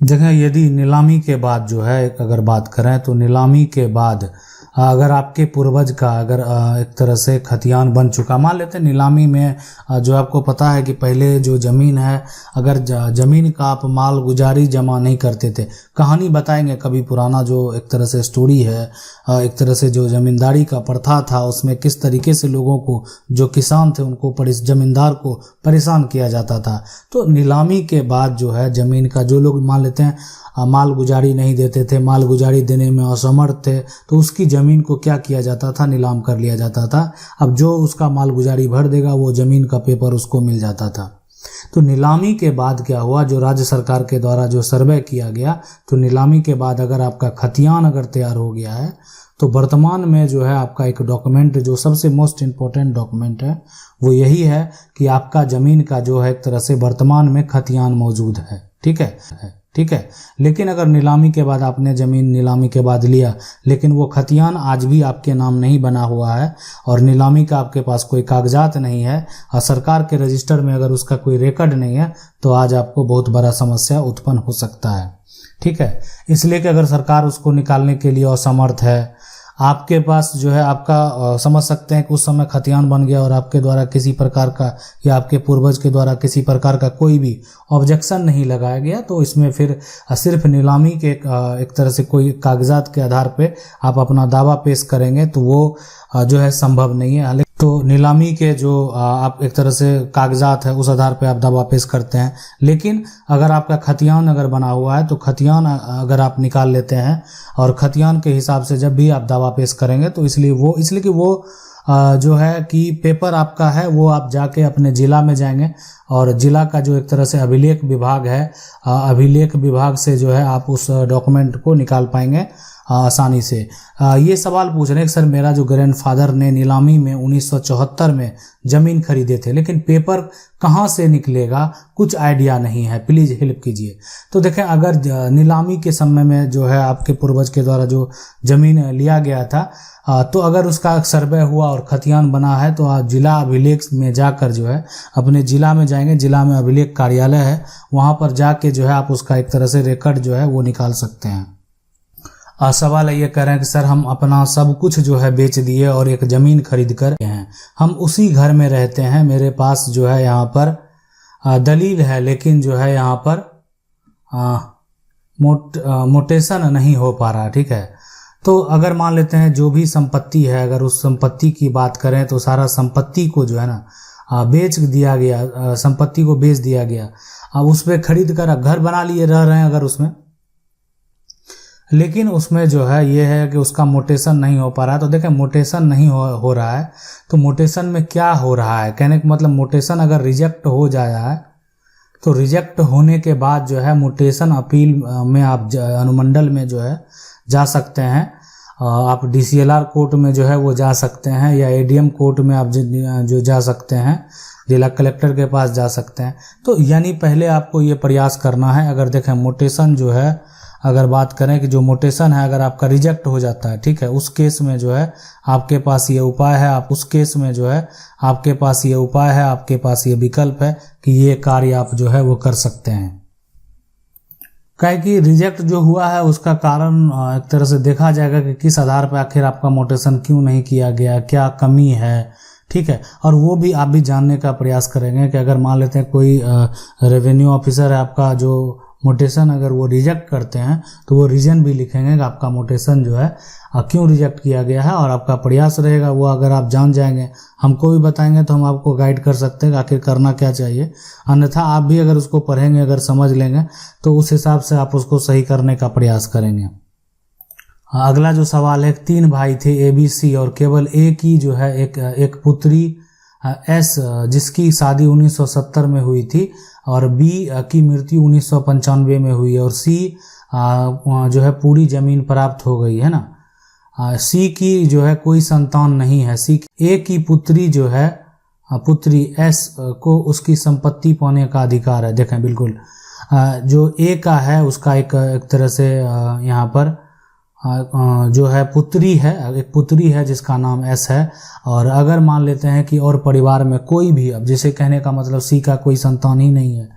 देखें, यदि नीलामी के बाद जो है अगर बात करें तो नीलामी के बाद अगर आपके पूर्वज का अगर एक तरह से खतियान बन चुका, मान लेते हैं नीलामी में जो आपको पता है कि पहले जो ज़मीन है, अगर ज़मीन का आप माल गुजारी जमा नहीं करते थे, कहानी बताएंगे कभी पुराना जो एक तरह से स्टोरी है, एक तरह से जो ज़मींदारी का प्रथा था उसमें किस तरीके से लोगों को, जो किसान थे उनको, ज़मींदार को परेशान किया जाता था। तो नीलामी के बाद जो है ज़मीन का जो लोग मान लेते हैं माल गुजारी नहीं देते थे, माल गुजारी देने में असमर्थ थे, तो उसकी ज़मीन को क्या किया जाता था, नीलाम कर लिया जाता था। अब जो उसका माल गुजारी भर देगा वो ज़मीन का पेपर उसको मिल जाता था। तो नीलामी के बाद क्या हुआ, जो राज्य सरकार के द्वारा जो सर्वे किया गया, तो नीलामी के बाद अगर आपका खतियान अगर तैयार हो गया है तो वर्तमान में जो है आपका एक डॉक्यूमेंट, जो सबसे मोस्ट इम्पोर्टेंट डॉक्यूमेंट है वो यही है कि आपका ज़मीन का जो है एक तरह से वर्तमान में खतियान मौजूद है। ठीक है। लेकिन अगर नीलामी के बाद आपने ज़मीन नीलामी के बाद लिया, लेकिन वो खतियान आज भी आपके नाम नहीं बना हुआ है और नीलामी का आपके पास कोई कागजात नहीं है और सरकार के रजिस्टर में अगर उसका कोई रिकॉर्ड नहीं है, तो आज आपको बहुत बड़ा समस्या उत्पन्न हो सकता है। ठीक है, इसलिए कि अगर सरकार उसको निकालने के लिए असमर्थ है, आपके पास जो है आपका समझ सकते हैं कि उस समय खतियान बन गया और आपके द्वारा किसी प्रकार का या आपके पूर्वज के द्वारा किसी प्रकार का कोई भी ऑब्जेक्शन नहीं लगाया गया, तो इसमें फिर सिर्फ नीलामी के एक तरह से कोई कागजात के आधार पे आप अपना दावा पेश करेंगे तो वो जो है संभव नहीं है। तो नीलामी के जो आप एक तरह से कागजात है उस आधार पे आप दावा पेश करते हैं। लेकिन अगर आपका खतियान अगर बना हुआ है तो खतियान अगर आप निकाल लेते हैं और खतियान के हिसाब से जब भी आप दावा पेश करेंगे तो इसलिए कि वो जो है कि पेपर आपका है वो आप जाके अपने ज़िला में जाएंगे और ज़िला का जो एक तरह से अभिलेख विभाग है, अभिलेख विभाग से जो है आप उस डॉक्यूमेंट को निकाल पाएंगे आसानी से। ये सवाल पूछ रहे हैं कि सर मेरा जो ग्रैंडफादर ने नीलामी में 1974 में ज़मीन खरीदे थे, लेकिन पेपर कहाँ से निकलेगा, कुछ आइडिया नहीं है, प्लीज़ हेल्प कीजिए। तो देखें, अगर नीलामी के समय में जो है आपके पूर्वज के द्वारा जो ज़मीन लिया गया था, तो अगर उसका सर्वे हुआ और खतियान बना है तो आप जिला अभिलेख में जाकर जो है अपने ज़िला में जाएंगे, ज़िला में अभिलेख कार्यालय है, वहाँ पर जाके जो है आप उसका एक तरह से रिकॉर्ड जो है वो निकाल सकते हैं। सवाल ये कह रहे हैं कि सर हम अपना सब कुछ जो है बेच दिए और एक ज़मीन खरीद कर हैं, हम उसी घर में रहते हैं, मेरे पास जो है यहाँ पर दलील है, लेकिन जो है यहाँ पर मोटेशन नहीं हो पा रहा। ठीक है, तो अगर मान लेते हैं जो भी संपत्ति है, अगर उस संपत्ति की बात करें तो सारा संपत्ति को जो है ना बेच दिया गया, संपत्ति को बेच दिया गया, अब उस पर खरीद कर घर बना लिए रह रहे हैं अगर उसमें, लेकिन उसमें जो है ये है कि उसका मोटेशन नहीं हो पा रहा है। तो देखें, मोटेशन नहीं हो रहा है तो मोटेशन में क्या हो रहा है, कहने का मतलब मोटेशन अगर रिजेक्ट हो जाया है तो रिजेक्ट होने के बाद जो है मोटेशन अपील में आप अनुमंडल में जो है जा सकते हैं, आप DCLR कोर्ट में जो है वो जा सकते हैं या ADM कोर्ट में आप जो जा सकते हैं, जिला कलेक्टर के पास जा सकते हैं। तो यानी पहले आपको ये प्रयास करना है। अगर देखें मोटेशन जो है, अगर बात करें कि जो मोटेशन है अगर आपका रिजेक्ट हो जाता है, ठीक है, उस केस में जो है आपके पास ये उपाय है, आप उस केस में जो है आपके पास ये उपाय है, आपके पास ये विकल्प है कि ये कार्य आप जो है वो कर सकते हैं। कहे कि रिजेक्ट जो हुआ है उसका कारण एक तरह से देखा जाएगा कि किस आधार पर आखिर आपका मोटेशन क्यों नहीं किया गया, क्या कमी है। ठीक है, और वो भी आप भी जानने का प्रयास करेंगे कि अगर मान लेते हैं कोई रेवेन्यू ऑफिसर है आपका, जो मोटेशन अगर वो रिजेक्ट करते हैं तो वो रीजन भी लिखेंगे कि आपका मोटेशन जो है क्यों रिजेक्ट किया गया है, और आपका प्रयास रहेगा वो अगर आप जान जाएंगे, हमको भी बताएंगे तो हम आपको गाइड कर सकते हैं कि आखिर करना क्या चाहिए। अन्यथा आप भी अगर उसको पढ़ेंगे, अगर समझ लेंगे तो उस हिसाब से आप उसको सही करने का प्रयास करेंगे। अगला जो सवाल है, 3 भाई थे ABC और केवल एक ही जो है एक पुत्री S जिसकी शादी 1970 में हुई थी और B की मृत्यु 1995 में हुई है और C जो है पूरी जमीन प्राप्त हो गई है ना। C की जो है कोई संतान नहीं है। A की पुत्री जो है पुत्री S को उसकी संपत्ति पाने का अधिकार है। देखें, बिल्कुल जो A का है उसका एक तरह से यहाँ पर जो है पुत्री है, एक पुत्री है जिसका नाम एस है। और अगर मान लेते हैं कि और परिवार में कोई भी, अब जैसे कहने का मतलब सी का कोई संतान ही नहीं है,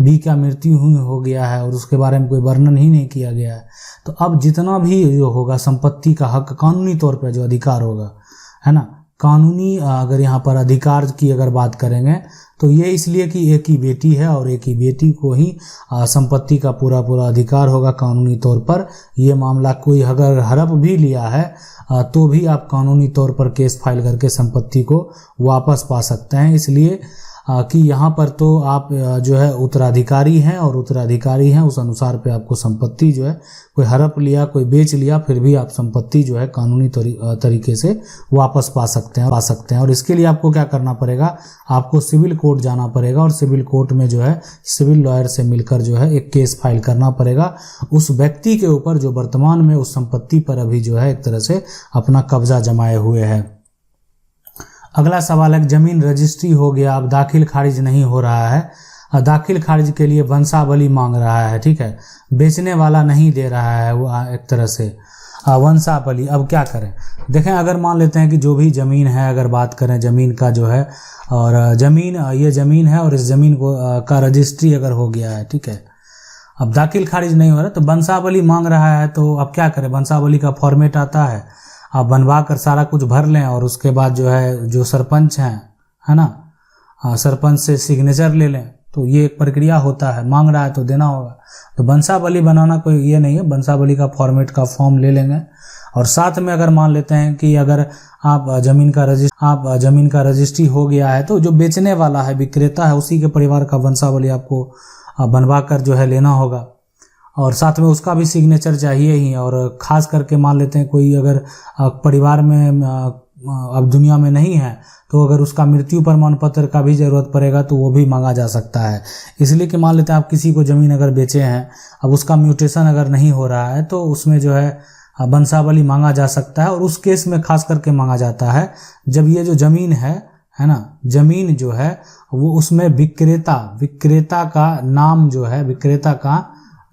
बी का मृत्यु हो गया है और उसके बारे में कोई वर्णन ही नहीं किया गया है, तो अब जितना भी जो होगा संपत्ति का हक कानूनी तौर पर जो अधिकार होगा, है ना, कानूनी अगर यहाँ पर अधिकार की अगर बात करेंगे तो ये इसलिए कि एक ही बेटी है और एक ही बेटी को ही संपत्ति का पूरा अधिकार होगा कानूनी तौर पर। ये मामला कोई अगर हड़प भी लिया है तो भी आप कानूनी तौर पर केस फाइल करके संपत्ति को वापस पा सकते हैं। इसलिए कि यहाँ पर तो आप जो है उत्तराधिकारी हैं और उत्तराधिकारी हैं उस अनुसार पे आपको संपत्ति जो है कोई हड़प लिया, कोई बेच लिया, फिर भी आप संपत्ति जो है कानूनी तरीके से वापस पा सकते हैं। और इसके लिए आपको क्या करना पड़ेगा, आपको सिविल कोर्ट जाना पड़ेगा और सिविल कोर्ट में जो है सिविल लॉयर से मिलकर जो है एक केस फाइल करना पड़ेगा उस व्यक्ति के ऊपर जो वर्तमान में उस संपत्ति पर अभी जो है एक तरह से अपना कब्जा जमाए हुए है। अगला सवाल है, जमीन रजिस्ट्री हो गया, अब दाखिल खारिज नहीं हो रहा है। दाखिल खारिज के लिए वंशावली मांग रहा है, ठीक है, बेचने वाला नहीं दे रहा है वो एक तरह से वंशावली। अब क्या करें, देखें अगर मान लेते हैं कि जो भी ज़मीन है, अगर बात करें ज़मीन का जो है, और ज़मीन ये ज़मीन है और इस ज़मीन को का रजिस्ट्री अगर हो गया है, ठीक है, अब दाखिल खारिज नहीं हो रहा तो वंशावली मांग रहा है, तो अब क्या करें, वंशावली का फॉर्मेट आता है, आप बनवा कर सारा कुछ भर लें और उसके बाद जो है जो सरपंच हैं, है ना, सरपंच से सिग्नेचर ले लें। तो ये एक प्रक्रिया होता है, मांग रहा है तो देना होगा। तो वंशावली बनाना कोई ये नहीं है, वंशावली का फॉर्मेट का फॉर्म ले लेंगे। और साथ में अगर मान लेते हैं कि अगर आप ज़मीन का रजिस्ट्री हो गया है तो जो बेचने वाला है, विक्रेता है, उसी के परिवार का वंशावली आपको बनवा कर जो है लेना होगा और साथ में उसका भी सिग्नेचर चाहिए ही। और ख़ास करके मान लेते हैं कोई अगर परिवार में अब दुनिया में नहीं है तो अगर उसका मृत्यु प्रमाण पत्र का भी ज़रूरत पड़ेगा तो वो भी मांगा जा सकता है। इसलिए कि मान लेते हैं आप किसी को ज़मीन अगर बेचे हैं, अब उसका म्यूटेशन अगर नहीं हो रहा है तो उसमें जो है वंशावली मांगा जा सकता है। और उस केस में खास करके मांगा जाता है जब ये जो ज़मीन है ना, ज़मीन जो है वो उसमें विक्रेता का नाम जो है, विक्रेता का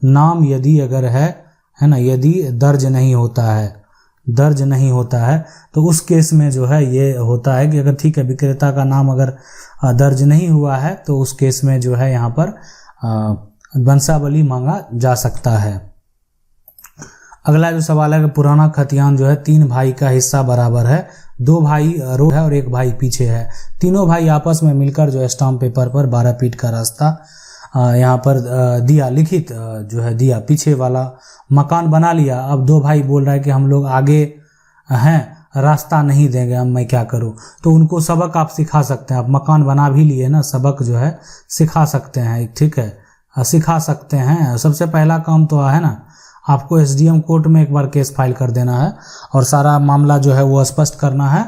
नाम यदि अगर है ना, यदि दर्ज नहीं होता है तो उस केस में जो है ये होता है कि अगर ठीक है विक्रेता का नाम अगर दर्ज नहीं हुआ है तो उस केस में जो है यहाँ पर वंशावली मांगा जा सकता है। अगला जो सवाल है कि पुराना खतियान जो है 3 भाई का हिस्सा बराबर है, 2 भाई रोड है और 1 भाई पीछे है। तीनों भाई आपस में मिलकर जो है स्टाम्प पेपर पर 12 फीट का रास्ता यहाँ पर दिया, लिखित जो है दिया, पीछे वाला मकान बना लिया। अब 2 भाई बोल रहा है कि हम लोग आगे हैं, रास्ता नहीं देंगे, अब मैं क्या करूं। तो उनको सबक आप सिखा सकते हैं, आप मकान बना भी लिए ना, सबक जो है सिखा सकते हैं, ठीक है, सिखा सकते हैं। सबसे पहला काम तो है ना, आपको एसडीएम कोर्ट में एक बार केस फाइल कर देना है और सारा मामला जो है वो स्पष्ट करना है।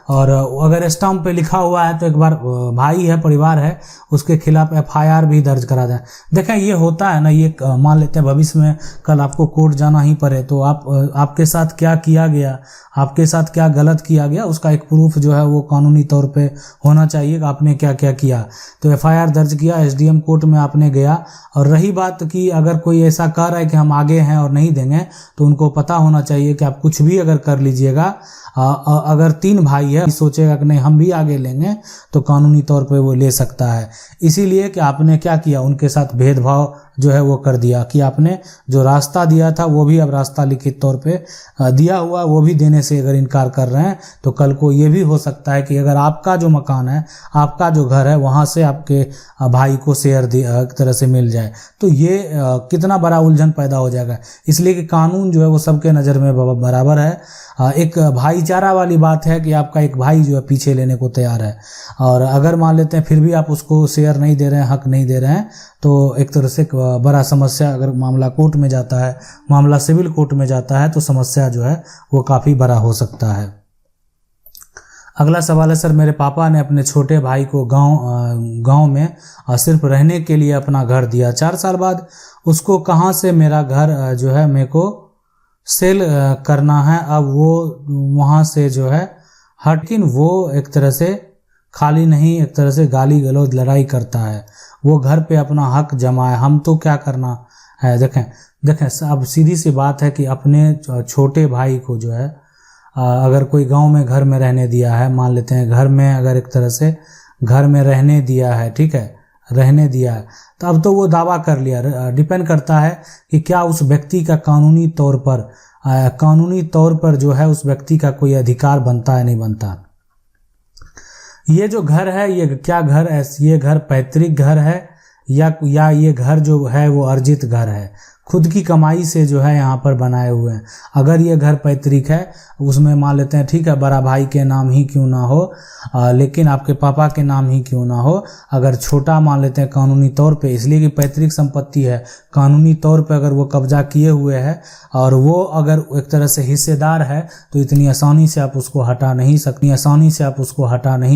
और अगर स्टाम्प पे लिखा हुआ है तो एक बार भाई है, परिवार है, उसके खिलाफ एफआईआर भी दर्ज करा दें। देखें ये होता है ना, ये मान लेते हैं भविष्य में कल आपको कोर्ट जाना ही पड़े तो आपके साथ क्या किया गया, आपके साथ क्या गलत किया गया, उसका एक प्रूफ जो है वो कानूनी तौर पे होना चाहिए कि आपने क्या क्या किया। तो एफआईआर दर्ज किया, एसडीएम कोर्ट में आपने गया। और रही बात कि अगर कोई ऐसा कह रहा है कि हम आगे हैं और नहीं देंगे, तो उनको पता होना चाहिए कि आप कुछ भी अगर कर लीजिएगा, अगर 3 भाई है, सोचेगा कि नहीं हम भी आगे लेंगे, तो कानूनी तौर पे वो ले सकता है। इसीलिए कि आपने क्या किया, उनके साथ भेदभाव जो है वो कर दिया कि आपने जो रास्ता दिया था वो भी अब रास्ता लिखित तौर पे दिया हुआ, वो भी देने से अगर इनकार कर रहे हैं तो कल को ये भी हो सकता है कि अगर आपका जो मकान है, आपका जो घर है, वहाँ से आपके भाई को शेयर एक तरह से मिल जाए, तो ये कितना बड़ा उलझन पैदा हो जाएगा। इसलिए कि कानून जो है वो सबके नज़र में बराबर है। एक भाईचारा वाली बात है कि आपका एक भाई जो है पीछे लेने को तैयार है, और अगर मान लेते हैं फिर भी आप उसको शेयर नहीं दे रहे हैं, हक नहीं दे रहे हैं, तो एक तरह से बड़ा समस्या, अगर मामला कोर्ट में जाता है, मामला सिविल कोर्ट में जाता है, तो समस्या जो है वो काफ़ी बड़ा हो सकता है। अगला सवाल है, सर मेरे पापा ने अपने छोटे भाई को गांव में सिर्फ रहने के लिए अपना घर दिया, 4 साल बाद उसको कहां से मेरा घर जो है मेरे को सेल करना है। अब वो वहां से जो है लेकिन वो एक तरह से खाली नहीं, एक तरह से गाली गलौज लड़ाई करता है, वो घर पे अपना हक जमाए, हम तो क्या करना है। देखें अब सीधी सी बात है कि अपने छोटे भाई को जो है अगर कोई गांव में घर में रहने दिया है, मान लेते हैं घर में अगर एक तरह से घर में रहने दिया है, ठीक है, रहने दिया है, तो अब तो वो दावा कर लिया। डिपेंड करता है कि क्या उस व्यक्ति का कानूनी तौर पर जो है उस व्यक्ति का कोई अधिकार बनता है नहीं बनता। ये जो घर है ये क्या घर है, ये घर पैतृक घर है या ये घर जो है वो अर्जित घर है, खुद की कमाई से जो है यहाँ पर बनाए हुए हैं। अगर ये घर पैतृक है उसमें मान लेते हैं ठीक है बड़ा भाई के नाम ही क्यों ना हो, लेकिन आपके पापा के नाम ही क्यों ना हो, अगर छोटा मान लेते हैं कानूनी तौर पे, इसलिए कि पैतृक संपत्ति है, कानूनी तौर पे अगर वो कब्जा किए हुए है और वो अगर एक तरह से हिस्सेदार है तो इतनी आसानी से आप उसको हटा नहीं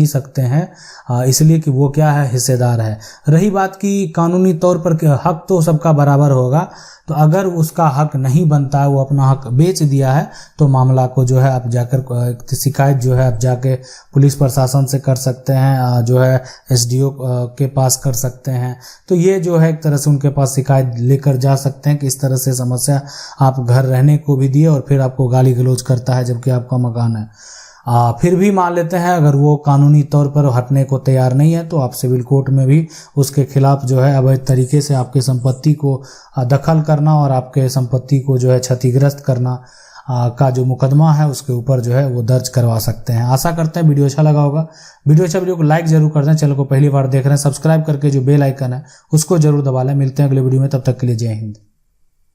सकते हैं, इसलिए कि वो क्या है, हिस्सेदार है। रही बात की कानूनी तौर पर हक तो सबका बराबर होगा, तो अगर उसका हक नहीं बनता है, वो अपना हक बेच दिया है, तो मामला को जो है आप जाकर शिकायत जो है आप जाके पुलिस प्रशासन से कर सकते हैं, जो है एसडीओ के पास कर सकते हैं। तो ये जो है एक तरह से उनके पास शिकायत लेकर जा सकते हैं कि इस तरह से समस्या, आप घर रहने को भी दिए और फिर आपको गाली गलौज करता है जबकि आपका मकान है। फिर भी मान लेते हैं अगर वो कानूनी तौर पर हटने को तैयार नहीं है तो आप सिविल कोर्ट में भी उसके खिलाफ जो है अवैध तरीके से आपके संपत्ति को दखल करना और आपके संपत्ति को जो है क्षतिग्रस्त करना का जो मुकदमा है उसके ऊपर जो है वो दर्ज करवा सकते हैं। आशा करते हैं वीडियो अच्छा लगा होगा। वीडियो को लाइक जरूर कर दें। चैनल को पहली बार देख रहे हैं सब्सक्राइब करके जो बेल आइकन है उसको जरूर दबा लें। मिलते हैं अगले वीडियो में, तब तक के लिए जय हिंद।